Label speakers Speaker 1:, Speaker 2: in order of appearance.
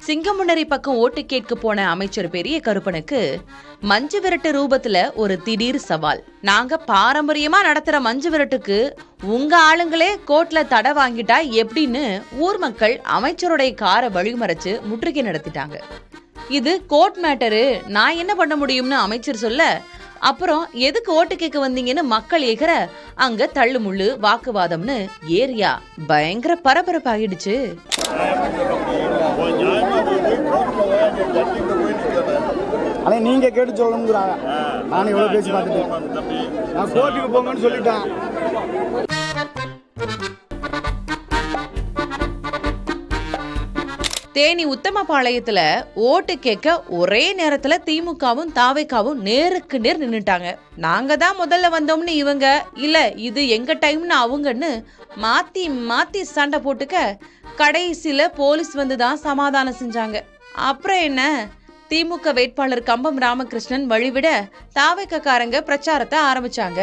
Speaker 1: சிங்கமுனரி பக்கம் ஓட்டு கேட்க போன அமைச்சர் பெரிய கருப்பனுக்கு மஞ்சு விரட்டு ரூபத்துல ஒரு திடீர் சவால். நாங்க பாரம்பரியமா நடத்துற மஞ்சு விரட்டுக்கு உங்க ஆளுங்களே கோர்ட்ல தடை வாங்கிட்டா எப்படின்னு ஊர் மக்கள் அமைச்சருடைய காரை வழிமறைச்சு முற்றுகை நடத்திட்டாங்க. இது கோர்ட் மேட்டரு, நான் என்ன பண்ண முடியும்னு அமைச்சர் சொல்ல, அப்புறம் எதுக்கு ஓட்டு கேட்க வந்தீங்கன்னு மக்கள் ஏகிற, அங்க தள்ளுமுள்ளு வாக்குவாதம்னு ஏரியா பயங்கர பரபரப்பாகிடுச்சு.
Speaker 2: ஆனா நீங்க கேட்டு சொல்லணுங்கிறாங்க. நான் எவ்வளவு பேசி பார்த்துட்டேன். நான் கோர்ட்டுக்கு போங்கன்னு சொல்லிட்டேன்.
Speaker 1: தேனி உத்தமபாளையத்துல ஓட்டு கேட்க ஒரே நேரத்துல திமுகவும் தாவேக்காவும் நேருக்கு நேர் நின்னுட்டாங்க. நாங்க தான் முதல்ல வந்தோம்னு இவங்க, இல்ல இது எங்க டைம்னு அவங்கன்னு மாத்தி மாத்தி சண்டை போட்டுக்க கடைசியில போலீஸ் வந்துதான் சமாதானம் செஞ்சாங்க. அப்புறம் என்ன, திமுக வேட்பாளர் கம்பம் ராமகிருஷ்ணன் வழிவிட தாவேக்காரங்க பிரச்சாரத்தை ஆரம்பிச்சாங்க.